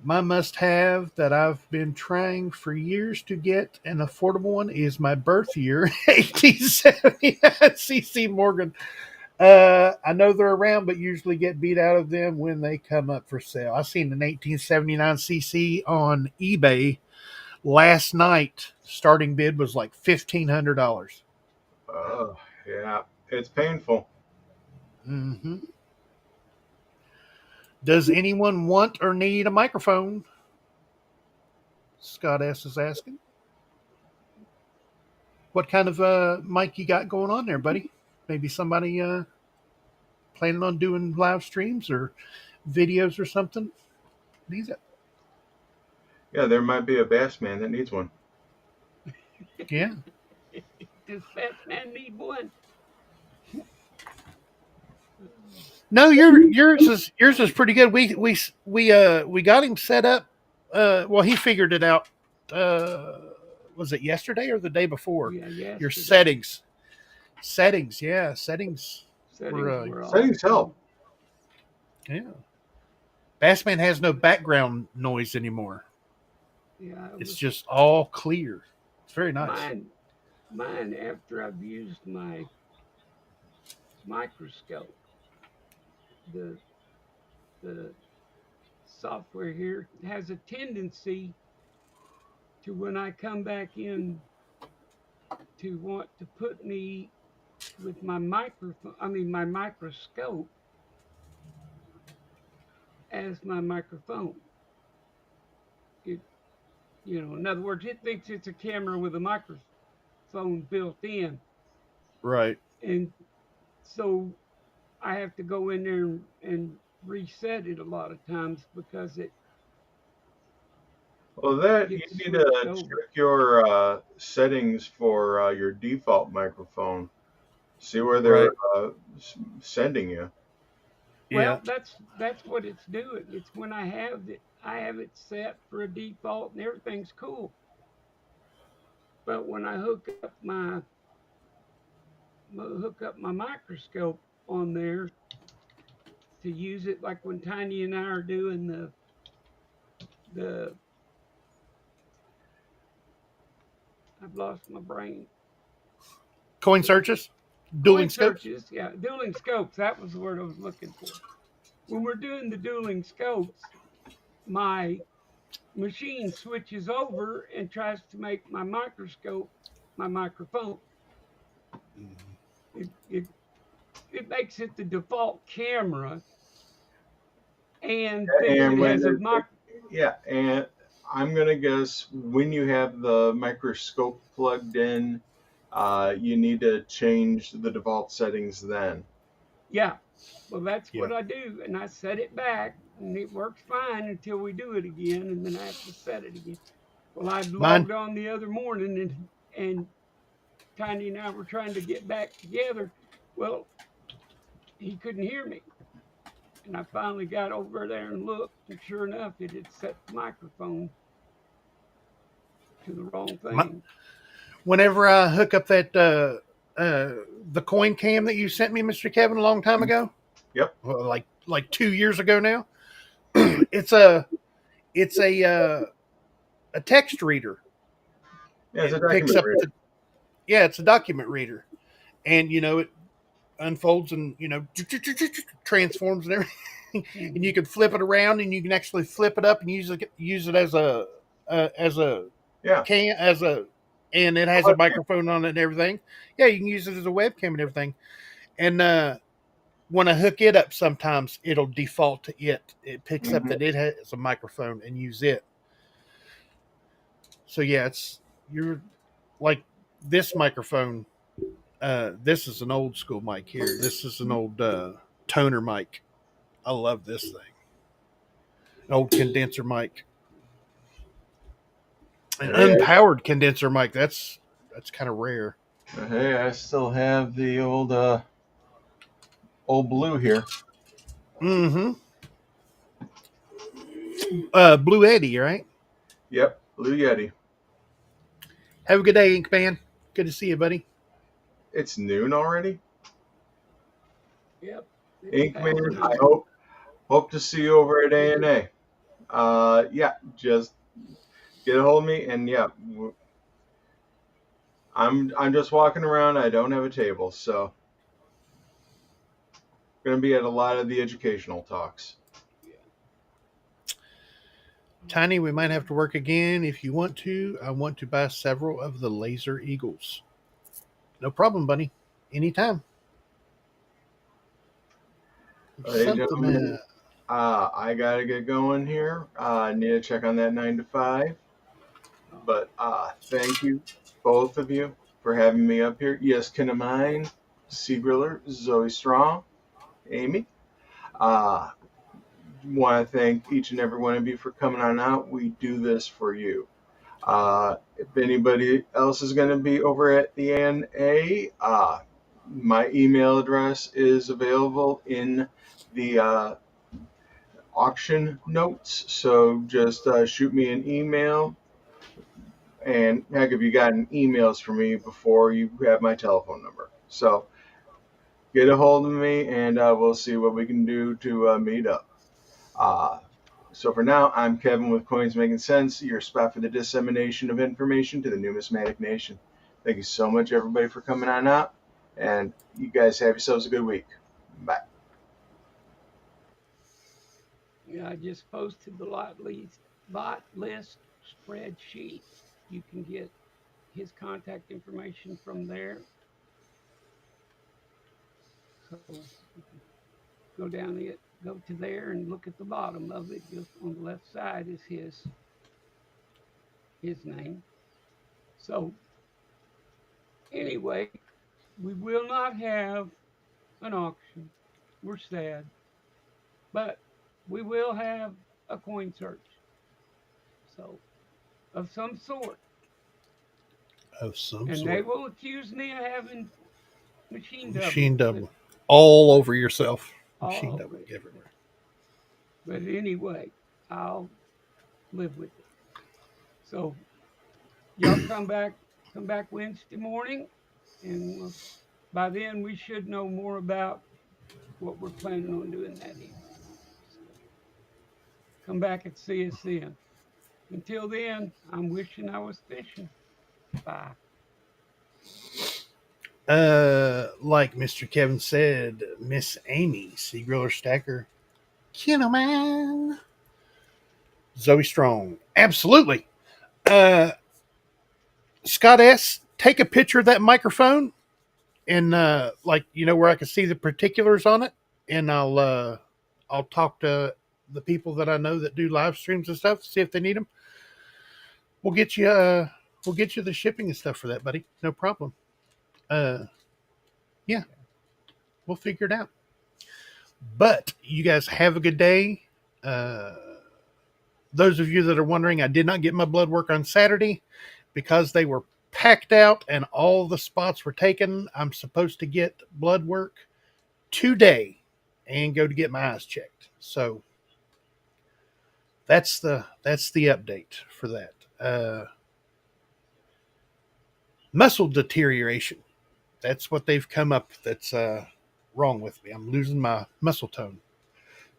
My must have that I've been trying for years to get an affordable one is my birth year, 1870 CC Morgan. I know they're around, but usually get beat out of them when they come up for sale. I seen an 1879 CC on eBay last night. Starting bid was like $1,500. Oh yeah. It's painful. Mm-hmm. Does anyone want or need a microphone? Scott S is asking. What kind of mic you got going on there, buddy? Maybe somebody planning on doing live streams or videos or something? Needs it. Yeah, there might be a bass man that needs one. Yeah. Does Fast Man need one? No, yours is pretty good. We got him set up. Well, he figured it out. Uh, was it yesterday or the day before? Yeah, Your yesterday. settings, yeah, settings were Settings were Settings awesome. help. yeah. Bassman has no background noise anymore. Yeah, it It's was just all clear. It's very nice. mine after I've used my microscope. The the software here has a tendency to when I come back in to want to put me with my microphone, I mean my microscope as my microphone. It, in other words, it thinks it's a camera with a microphone built in, Right. and so I have to go in there and reset it a lot of times because it Well, that you gets need switched to over. check your settings for your default microphone. See where they're Right. sending you. Yeah. Well, that's what it's doing. It's when I have it set for a default and everything's cool. But when I hook up my microscope on there to use it, like when Tiny and I are doing the I've lost my brain. Coin searches, Coin dueling scopes. searches, yeah, dueling scopes. That was the word I was looking for. When we're doing the dueling scopes, my machine switches over and tries to make my microscope my microphone. It it it makes it the default camera and thinks it And when has a mic. yeah, and I'm gonna guess when you have the microscope plugged in, you need to change the default settings then. Yeah, well that's Yeah. what I do, and I set it back, and it works fine until we do it again, and then I have to set it again. Well, I Mine. logged on the other morning, and Tiny and I were trying to get back together. Well, he couldn't hear me. And I finally got over there and looked, and sure enough, it had set the microphone to the wrong My, thing. whenever I hook up that the coin cam that you sent me, Mr. Kevin, a long time ago, Yep. well, like 2 years ago now, it's a text reader. Yeah, it's a It picks document up reader. it's a document reader, and it unfolds and transforms and everything. And you Mhm. can flip it around, and you can actually flip it up and use it as a Yeah. can as a and it has a microphone on it and everything. Yeah, you can use it as a webcam and everything. And when I hook it up, sometimes it'll default to it. It picks up Hmm. that it has a microphone and use it. So yeah, you're like this microphone. This is an old school mic here. This is an old toner mic. I love this thing. An old condenser mic, an Hey, unpowered condenser mic. That's kind of rare. hey, I still have the old blue here. Mm-hmm. Blue Eddie, right? Yep, Blue Yeti. Have a good day, Ink Man. Good to see you, buddy. It's noon already. Yep. It's past Inkman, I noon. hope to see you over at ANA. Yeah, just get a hold of me, and yeah, I'm just walking around. I don't have a table, so going to be at a lot of the educational talks. Yeah. Tiny, we might have to work again if you want to. I want to buy several of the Laser Eagles. No problem, buddy. Anytime. Ladies and Something. gentlemen, I gotta get going here. I need to check on that 9 to 5. Oh, But thank you, both of you, for having me up here. Yes, Kinamine, Seagriller, Zoe Strong, Amy. Uh, Want to thank each and every one of you for coming on out. We do this for you. If anybody else is going to be over at the ANA, my email address is available in the auction notes. So just shoot me an email. And heck, if you got emails from me before, you have my telephone number. So get a hold of me, and we'll see what we can do to meet up. So for now, I'm Kevin with Coins Making Sense, your spot for the dissemination of information to the numismatic nation. Thank you so much, everybody, for coming on out, and you guys have yourselves a good week. Bye. yeah, I just posted the lot list spreadsheet. You can get his contact information from there. So you can go to there and look at the bottom of it. Just on the left side is his name. So anyway, we will not have an auction. We're sad, but we will have a coin search. So of some sort, Of some and they sort. will accuse me of having machine Machine doubled, but double. All over yourself. all Machine over doubling it. everywhere. But anyway, I'll live with it. So y'all come back Wednesday morning, and by then we should know more about what we're planning on doing that evening. So come back and see us then. Until then, I'm wishing I was fishing. Bye. Like Mr. Kevin said, Miss Amy, Seagriller Stacker, man. Zoe Strong. Absolutely. Uh, Scott S., take a picture of that microphone and like where I can see the particulars on it, and I'll talk to the people that I know that do live streams and stuff, see if they need them. We'll get you the shipping and stuff for that, buddy. No problem. Uh, yeah, we'll figure it out. But you guys have a good day. Uh, those of you that are wondering, I did not get my blood work on Saturday because they were packed out and all the spots were taken. I'm supposed to get blood work today and go to get my eyes checked. So that's the update for that. Muscle deterioration. That's what they've come up. That's wrong with me. I'm losing my muscle tone.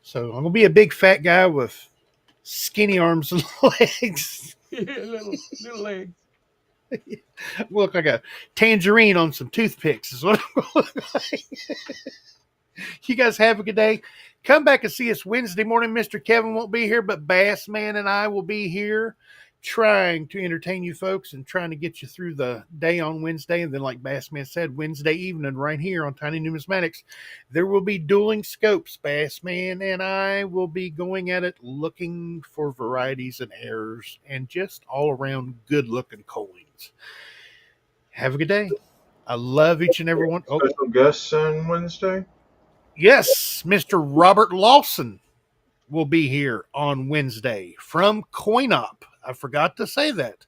So I'm gonna be a big fat guy with skinny arms and legs. little legs. Look like a tangerine on some toothpicks is what I'm going to look like. You guys have a good day. Come back and see us Wednesday morning. Mr. Kevin won't be here, but Bass Man and I will be here trying to entertain you folks and trying to get you through the day on Wednesday. And then, like Bass Man said, Wednesday evening right here on Tiny Numismatics, there will be dueling scopes. Bass Man and I will be going at it looking for varieties and errors and just all around good looking coins. Have a good day. I love each and every one. Oh, Special guests on Wednesday. yes, Mr. Robert Lawson will be here on Wednesday from CoinOp. I forgot to say that.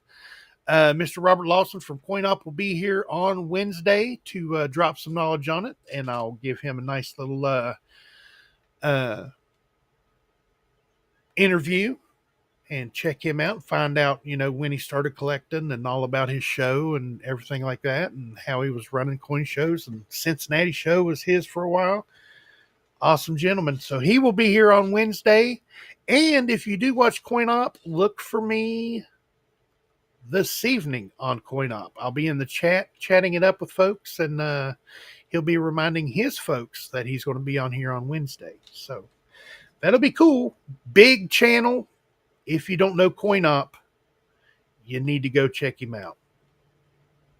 Mr. Robert Lawson from CoinOp will be here on Wednesday to drop some knowledge on it, and I'll give him a nice little interview and check him out and find out, when he started collecting and all about his show and everything like that and how he was running coin shows. And Cincinnati show was his for a while. Awesome gentleman. So he will be here on Wednesday. And if you do watch Coin Op, look for me this evening on Coin Op. I'll be in the chat, chatting it up with folks, and he'll be reminding his folks that he's going to be on here on Wednesday. So that'll be cool. Big channel. If you don't know Coin Op, you need to go check him out.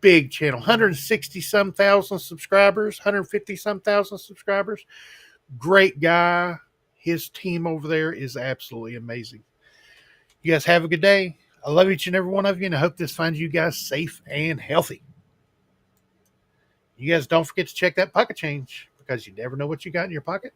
Big channel. 160 some thousand subscribers, 150 some thousand subscribers. Great guy. His team over there is absolutely amazing. You guys have a good day. I love each and every one of you, and I hope this finds you guys safe and healthy. You guys don't forget to check that pocket change, because you never know what you got in your pocket